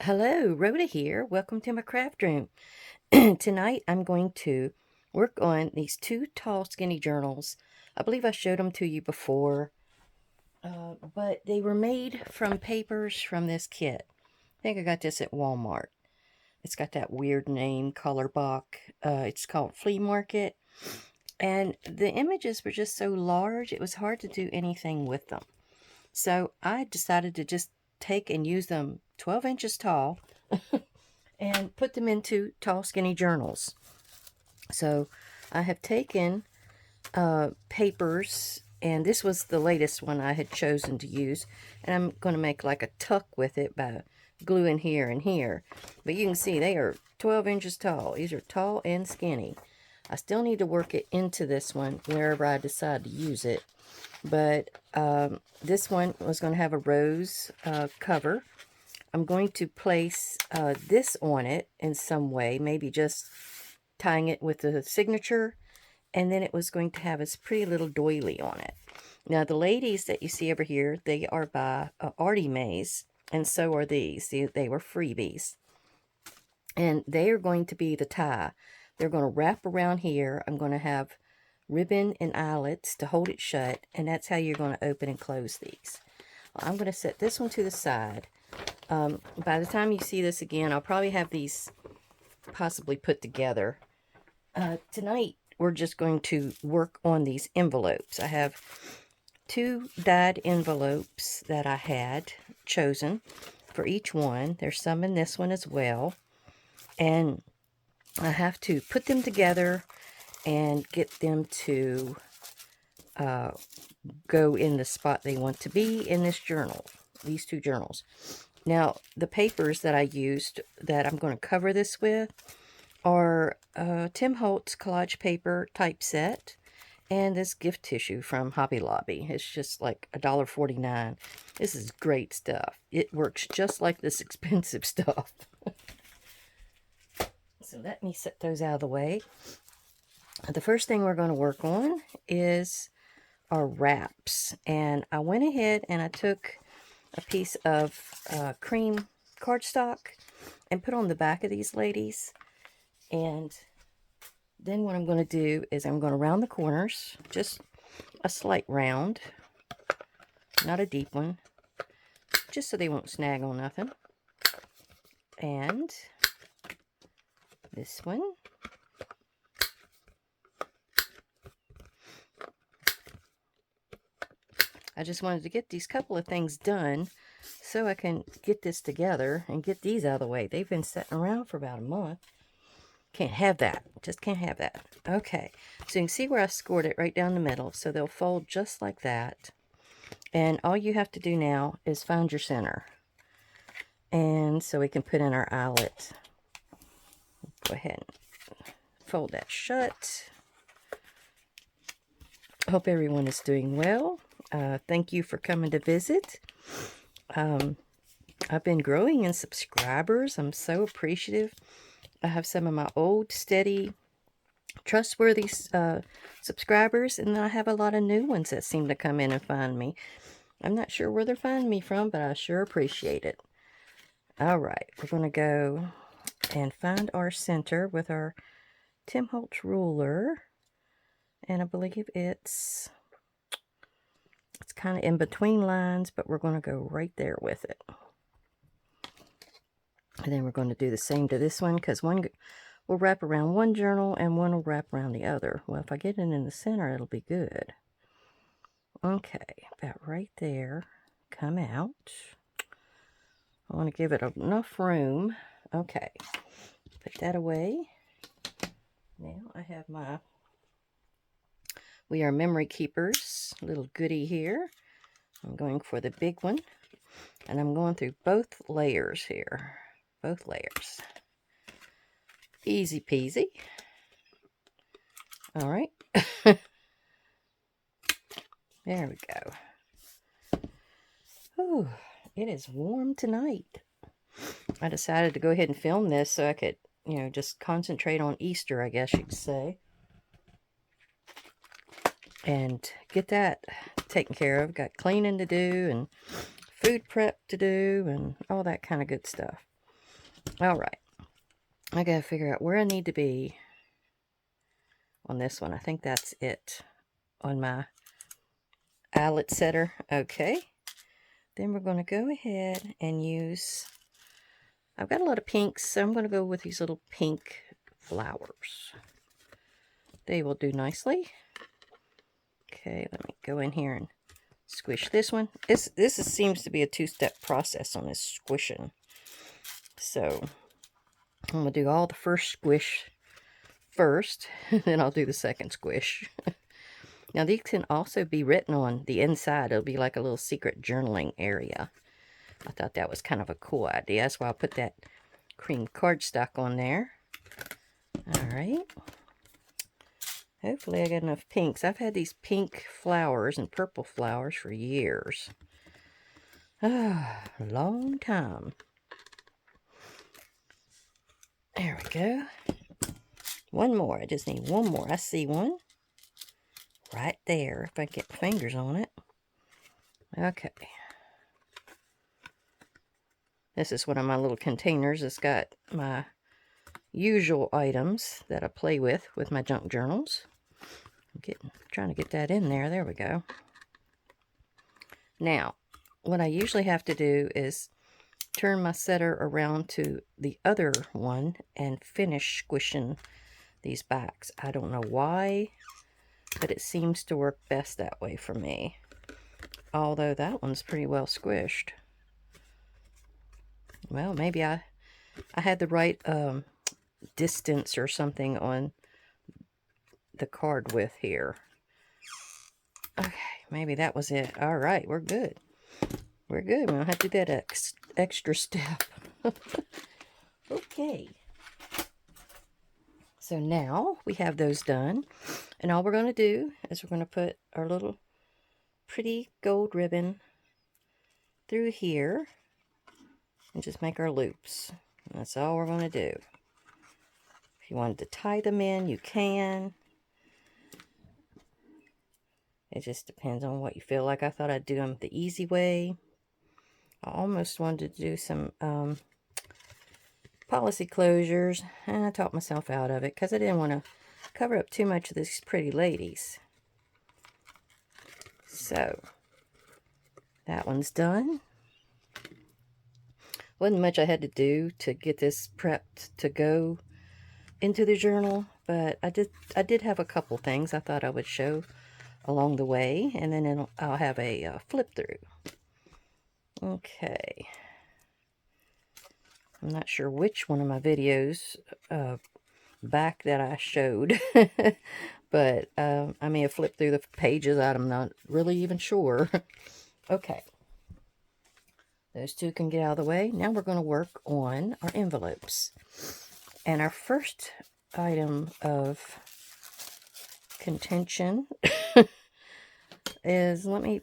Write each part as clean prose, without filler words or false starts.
Hello, Rhoda here. Welcome to my craft room. Tonight I'm going to work on these two tall skinny journals. I believe I showed them to you before, but they were made from papers from this kit. I think I got this at Walmart. It's got that weird name, Colorbach. It's called Flea Market. And the images were just so large, it was hard to do anything with them. So I decided to just take and use them 12 inches tall and put them into tall skinny journals. So I have taken papers, and this was the latest one I had chosen to use, and I'm going to make like a tuck with it by gluing here and here. But you can see they are 12 inches tall. These are tall and skinny. I still need to work it into this one wherever I decide to use it. But this one was going to have a rose cover. I'm going to place this on it in some way, maybe just tying it with the signature, and then it was going to have this pretty little doily on it. Now, the ladies that you see over here, they are by Artie Mays, and so are these. They were freebies. And they are going to be the tie. They're going to wrap around here. I'm going to have ribbon and eyelets to hold it shut, and that's how you're going to open and close these. I'm going to set this one to the side. By the time you see this again, I'll probably have these possibly put together. Tonight, we're just going to work on these envelopes. I have two dyed envelopes that I had chosen for each one. There's some in this one as well. And I have to put them together and get them to go in the spot they want to be in this journal, these two journals. Now, the papers that I used that I'm going to cover this with are Tim Holtz collage paper typeset and this gift tissue from Hobby Lobby. It's just like $1.49. This is great stuff. It works just like this expensive stuff. So let me set those out of the way. The first thing we're going to work on is our wraps. And I went ahead and I took a piece of cream cardstock and put on the back of these ladies. And then what I'm going to do is I'm going to round the corners, just a slight round, not a deep one, just so they won't snag on nothing. And this one. I just wanted to get these couple of things done so I can get this together and get these out of the way. They've been sitting around for about a month. Can't have that. Just can't have that. Okay, so you can see where I scored it right down the middle. So they'll fold just like that. And all you have to do now is find your center. And so we can put in our eyelet. Go ahead and fold that shut. Hope everyone is doing well. Thank you for coming to visit. I've been growing in subscribers. I'm so appreciative. I have some of my old, steady, trustworthy subscribers, and then I have a lot of new ones that seem to come in and find me. I'm not sure where they're finding me from, but I sure appreciate it. All right, we're going to go and find our center with our Tim Holtz ruler, and I believe it's kind of in between lines, but we're going to go right there with it. And then we're going to do the same to this one, because one will wrap around one journal and one will wrap around the other. Well, if I get it in the center, it'll be good. Okay, about right there. Come out. I want to give it enough room. Okay, put that away. Now I have my We Are Memory Keepers little goodie here. I'm going for the big one, and I'm going through both layers here. Both layers. Easy peasy. All right. There we go. Ooh, it is warm tonight. I decided to go ahead and film this so I could, just concentrate on Easter, I guess you could say. And get that taken care of. Got cleaning to do and food prep to do and all that kind of good stuff. All right. I gotta figure out where I need to be on this one. I think that's it on my eyelet setter. Okay. Then we're going to go ahead and use, I've got a lot of pinks, so I'm going to go with these little pink flowers. They will do nicely. Okay, let me go in here and squish this one. This seems to be a two-step process on this squishing. So I'm going to do all the first squish first, and then I'll do the second squish. Now these can also be written on the inside. It'll be like a little secret journaling area. I thought that was kind of a cool idea. That's why I put that cream cardstock on there. Alright. Hopefully I got enough pinks. I've had these pink flowers and purple flowers for years. Ah, a long time. There we go. One more. I just need one more. I see one. Right there, if I get my fingers on it. Okay. This is one of my little containers. It's got my usual items that I play with my junk journals. I'm trying to get that in there. There we go. Now, what I usually have to do is turn my setter around to the other one and finish squishing these backs. I don't know why, but it seems to work best that way for me. Although that one's pretty well squished. Well, maybe I had the right distance or something on the card width here. Okay, maybe that was it. All right, we're good. We're good. We don't have to do that extra step. Okay. So now we have those done. And all we're going to do is we're going to put our little pretty gold ribbon through here and just make our loops. And that's all we're going to do. If you wanted to tie them in, you can. It just depends on what you feel like. I thought I'd do them the easy way. I almost wanted to do some policy closures, and I talked myself out of it because I didn't want to cover up too much of these pretty ladies. So, that one's done. Wasn't much I had to do to get this prepped to go into the journal, but I did have a couple things I thought I would show along the way, and then I'll have a flip through. Okay. I'm not sure which one of my videos back that I showed, but I may have flipped through the pages. I'm not really even sure. Okay. Those two can get out of the way. Now we're going to work on our envelopes. And our first item of contention is, let me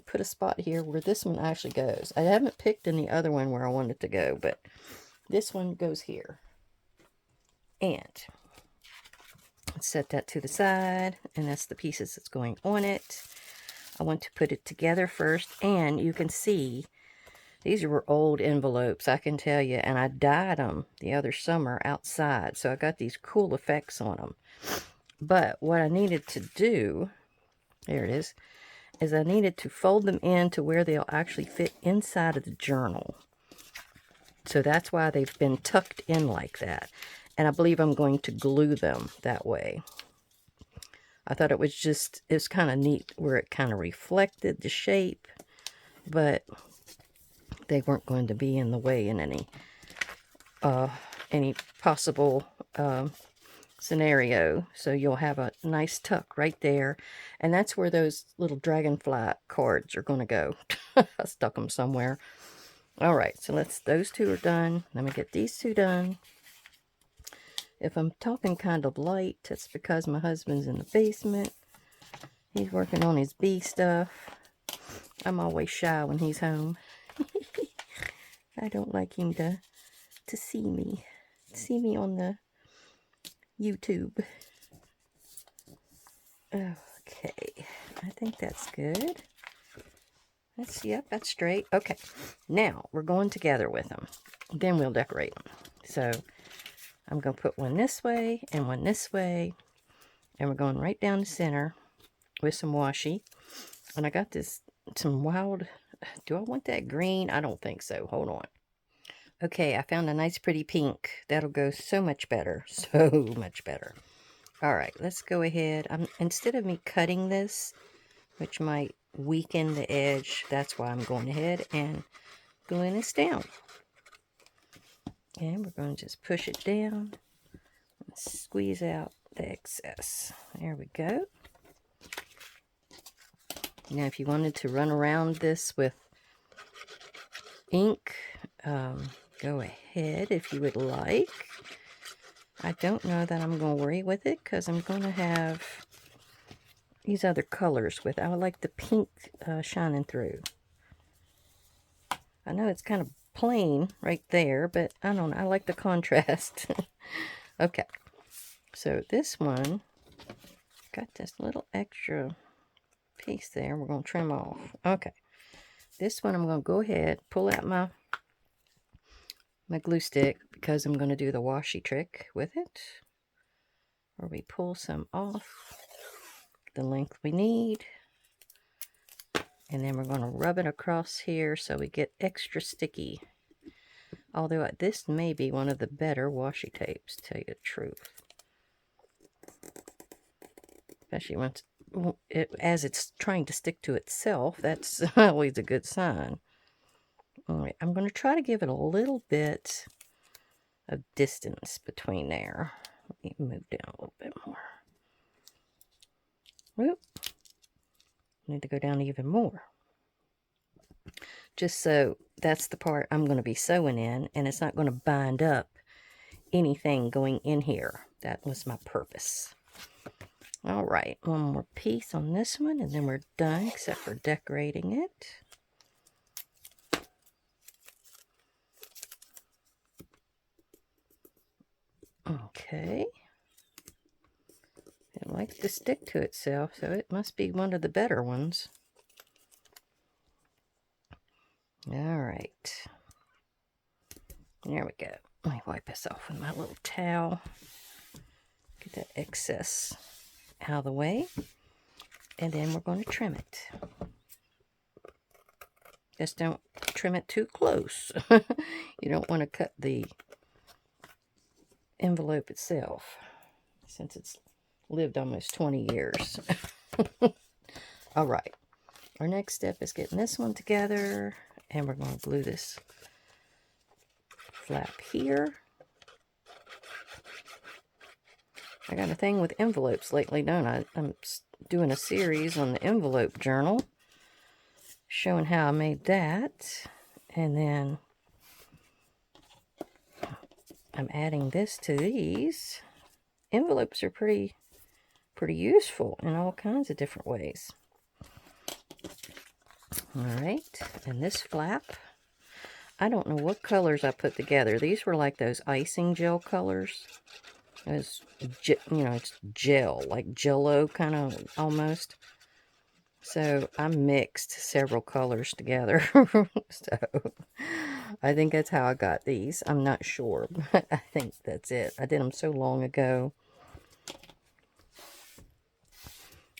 put a spot here where this one actually goes. I haven't picked in the other one where I want it to go, but this one goes here. And let's set that to the side, and that's the pieces that's going on it. I want to put it together first, and you can see these were old envelopes, I can tell you, and I dyed them the other summer outside, so I got these cool effects on them. But what I needed to do, there it is I needed to fold them in to where they'll actually fit inside of the journal. So that's why they've been tucked in like that. And I believe I'm going to glue them that way. I thought it was kind of neat where it kind of reflected the shape, but they weren't going to be in the way in any possible scenario. So you'll have a nice tuck right there, and that's where those little dragonfly cards are going to go. I stuck them somewhere. All right, so those two are done. Let me get these two done. If I'm talking kind of light, it's because my husband's in the basement. He's working on his bee stuff. I'm always shy when he's home. I don't like him to see me on the YouTube. Okay, I think that's good. Yep, that's straight. Okay, now we're going together with them. Then we'll decorate them. So I'm going to put one this way and one this way. And we're going right down the center with some washi. And I got this, some wild, do I want that green? I don't think so. Hold on. Okay, I found a nice pretty pink. That'll go so much better. So much better. All right, let's go ahead. Instead of me cutting this, which might weaken the edge, that's why I'm going ahead and gluing this down. And we're going to just push it down and squeeze out the excess. There we go. Now, if you wanted to run around this with ink, go ahead if you would like. I don't know that I'm going to worry with it because I'm going to have these other colors with. I would like the pink shining through. I know it's kind of plain right there, but I don't know. I like the contrast. Okay. So this one got this little extra piece there. We're going to trim off. Okay. This one I'm going to go ahead, pull out my glue stick because I'm going to do the washi trick with it. Where we pull some off the length we need. And then we're going to rub it across here so we get extra sticky. Although this may be one of the better washi tapes, to tell you the truth. Especially once as it's trying to stick to itself, that's always a good sign. All right, I'm going to try to give it a little bit of distance between there. Let me move down a little bit more. Whoop. Need to go down even more. Just so that's the part I'm going to be sewing in, and it's not going to bind up anything going in here. That was my purpose. All right, one more piece on this one, and then we're done, except for decorating it. Okay. It likes to stick to itself, so it must be one of the better ones. All right. There we go. Let me wipe this off with my little towel. Get that excess out of the way. And then we're going to trim it. Just don't trim it too close. You don't want to cut the envelope itself, since it's lived almost 20 years. All right. Our next step is getting this one together. And we're going to glue this flap here. I got a thing with envelopes lately, don't I? I'm doing a series on the envelope journal, showing how I made that. And then I'm adding this to these. Envelopes are pretty useful in all kinds of different ways. All right, and this flap, I don't know what colors I put together. These were like those icing gel colors. It was, you know, it's gel, like Jell-O kind of almost. So I mixed several colors together. So I think that's how I got these. I'm not sure, but I think that's it. I did them so long ago.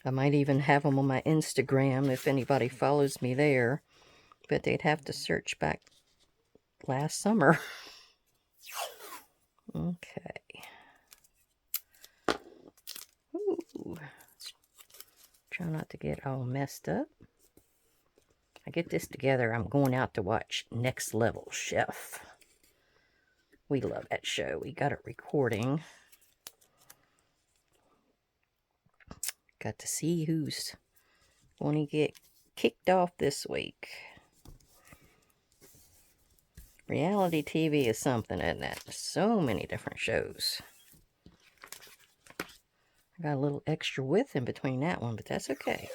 I might even have them on my Instagram if anybody follows me there. But they'd have to search back last summer. Okay. Ooh. Try not to get all messed up. I get this together, I'm going out to watch Next Level Chef. We love that show. We got it recording. Got to see who's going to get kicked off this week. Reality TV is something, isn't it? So many different shows. I got a little extra width in between that one, but that's okay.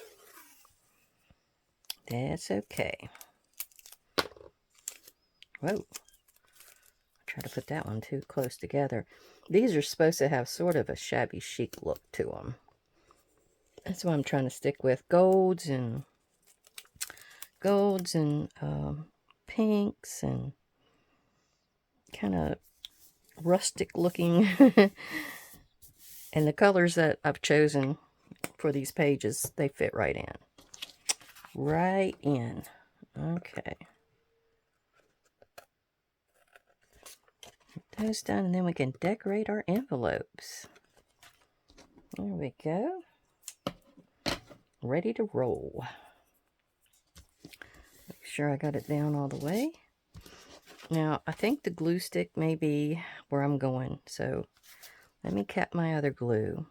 That's okay. Whoa. Try to put that one too close together. These are supposed to have sort of a shabby chic look to them. That's what I'm trying to stick with. Golds and pinks and kind of rustic looking. And the colors that I've chosen for these pages, they fit right in. Right in. Okay. Get those done, and then we can decorate our envelopes. There we go. Ready to roll. Make sure I got it down all the way. Now, I think the glue stick may be where I'm going, so let me cap my other glue.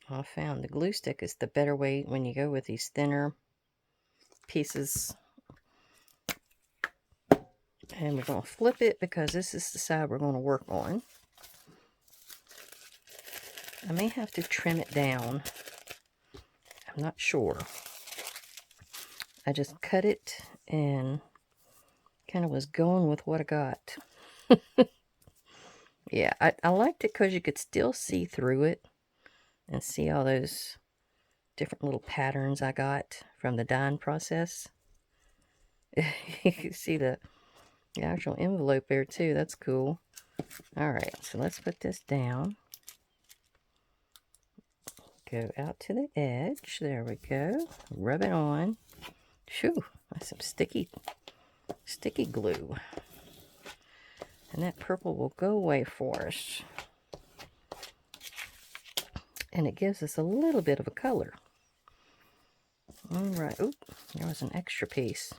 I found the glue stick is the better way when you go with these thinner pieces. And we're going to flip it because this is the side we're going to work on. I may have to trim it down. I'm not sure. I just cut it and kind of was going with what I got. Yeah, I liked it because you could still see through it and see all those different little patterns I got from the dyeing process. You can see the actual envelope there too. That's cool. All right, so let's put this down. Go out to the edge. There we go. Rub it on. Phew, that's some sticky glue. And that purple will go away for us. And it gives us a little bit of a color. All right. Oop, there was an extra piece.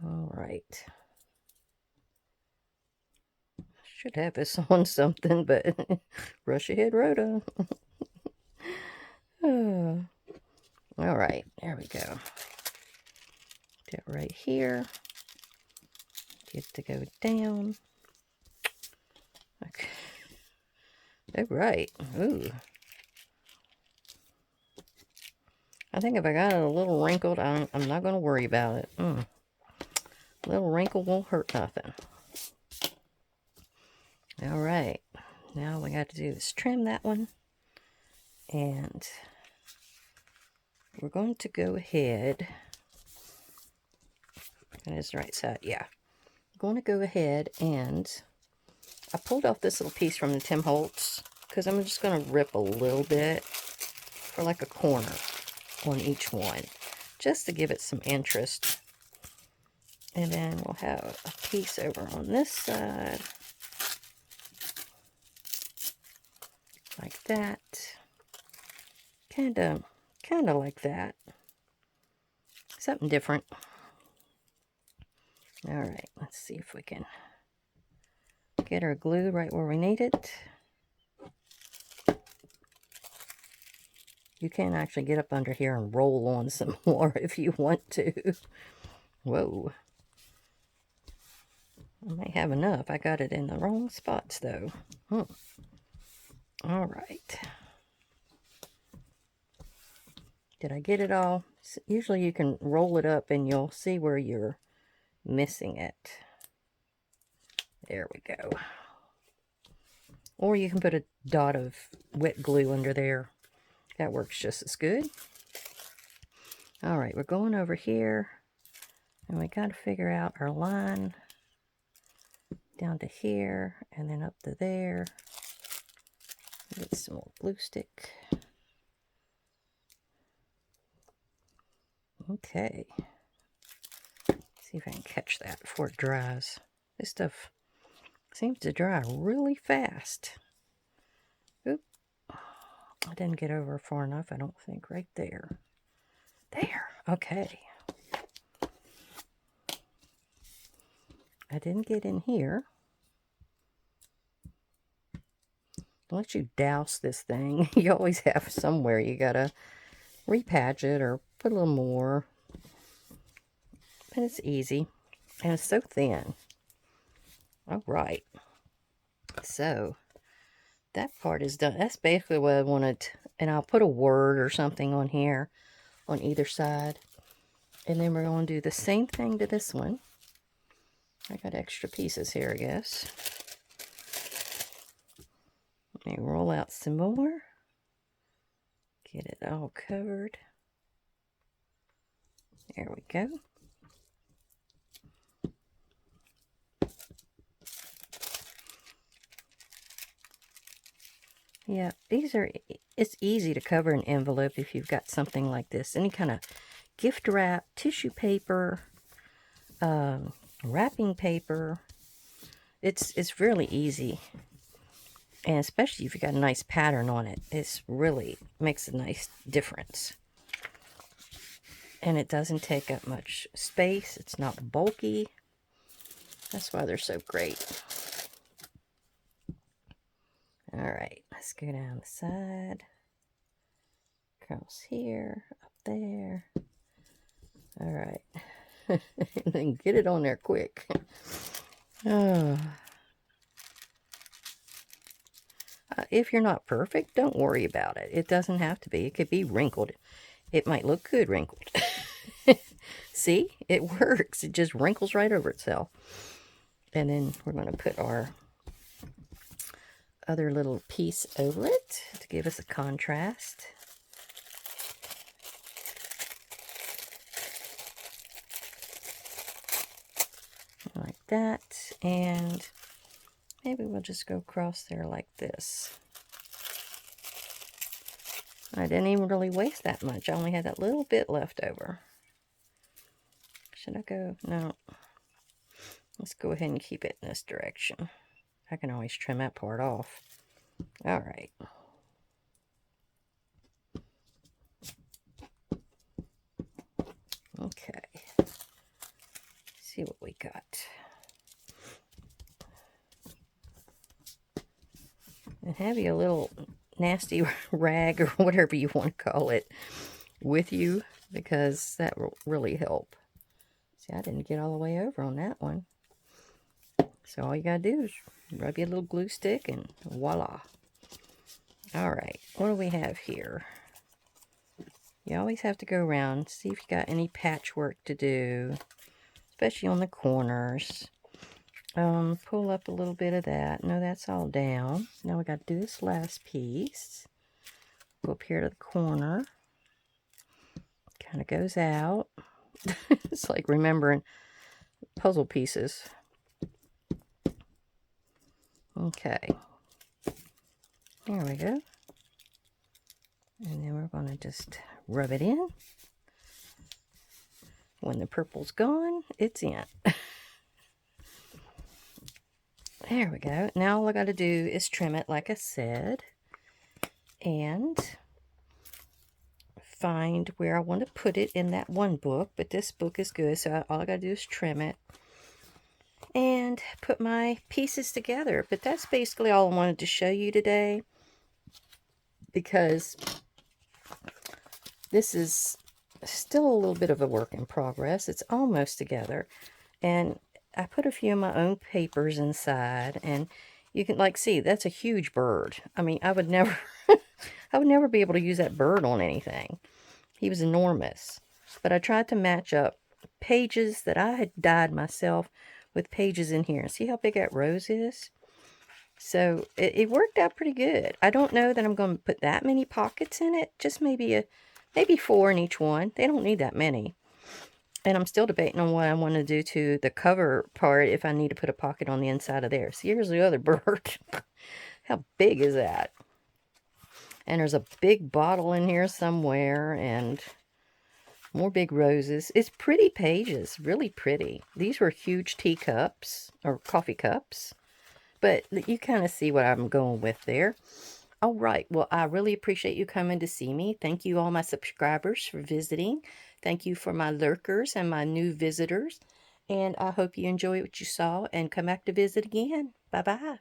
All right. Should have this on something, but rush ahead, Rhoda. Oh. All right, there we go. Get right here. Get to go down. Okay. All right. Ooh. I think if I got it a little wrinkled, I'm not going to worry about it. A little wrinkle won't hurt nothing. All right. Now we got to do is trim that one. And we're going to go ahead. That is the right side. Yeah. I'm going to go ahead and I pulled off this little piece from the Tim Holtz because I'm just going to rip a little bit for like a corner on each one just to give it some interest. And then we'll have a piece over on this side like that. Kind of like that. Something different. All right, let's see if we can get our glue right where we need it. You can actually get up under here and roll on some more if you want to. Whoa. I may have enough. I got it in the wrong spots though. All right. Did I get it all? Usually you can roll it up and you'll see where you're missing it. There we go. Or you can put a dot of wet glue under there. That works just as good. All right, we're going over here. And we got to figure out our line down to here and then up to there. Get some more glue stick. Okay. See if I can catch that before it dries. This stuff seems to dry really fast. Oop. I didn't get over far enough, I don't think. Right there. There. Okay. I didn't get in here. Once you douse this thing, you always have somewhere you gotta repatch it or put a little more. But it's easy. And it's so thin. All right. So, that part is done. That's basically what I wanted. And I'll put a word or something on here on either side. And then we're going to do the same thing to this one. I got extra pieces here, I guess. Let me roll out some more. Get it all covered. There we go. Yeah, these are, it's easy to cover an envelope if you've got something like this. Any kind of gift wrap, tissue paper, wrapping paper. It's really easy. And especially if you got a nice pattern on it, it's really makes a nice difference. And it doesn't take up much space. It's not bulky. That's why they're so great. All right, let's go down the side. Across here, up there. All right. And then get it on there quick. Oh. If you're not perfect, don't worry about it. It doesn't have to be. It could be wrinkled. It might look good wrinkled. See? It works. It just wrinkles right over itself. And then we're going to put our other little piece over it to give us a contrast. Like that. And maybe we'll just go across there like this. I didn't even really waste that much. I only had that little bit left over. Should I go? No. Let's go ahead and keep it in this direction. I can always trim that part off. All right. Okay. Let's see what we got. And have your little nasty rag or whatever you want to call it with you, because that will really help. See, I didn't get all the way over on that one. So all you gotta do is rub your little glue stick and voila. All right, what do we have here? You always have to go around, see if you got any patchwork to do, especially on the corners. Pull up a little bit of that. No, that's all down. Now we got to do this last piece. Go up here to the corner. Kind of goes out. It's like remembering puzzle pieces. Okay. There we go. And then we're going to just rub it in. When the purple's gone, it's in. There we go. Now all I got to do is trim it like I said. And find where I want to put it in that one book. But this book is good, so all I got to do is trim it. And put my pieces together. But that's basically all I wanted to show you today. Because this is still a little bit of a work in progress. It's almost together. And I put a few of my own papers inside, and you can see that's a huge bird. I mean, I would never I would never be able to use that bird on anything. He was enormous. But I tried to match up pages that I had dyed myself with pages in here. See how big that rose is? So it worked out pretty good. I don't know that I'm going to put that many pockets in it. Just maybe 4 in each one. They don't need that many. And I'm still debating on what I want to do to the cover part, if I need to put a pocket on the inside of there. See, here's the other bird. How big is that? And there's a big bottle in here somewhere, and more big roses. It's pretty pages, really pretty. These were huge teacups, or coffee cups. But you kind of see what I'm going with there. All right. Well, I really appreciate you coming to see me. Thank you, all my subscribers, for visiting. Thank you for my lurkers and my new visitors. And I hope you enjoy what you saw and come back to visit again. Bye-bye.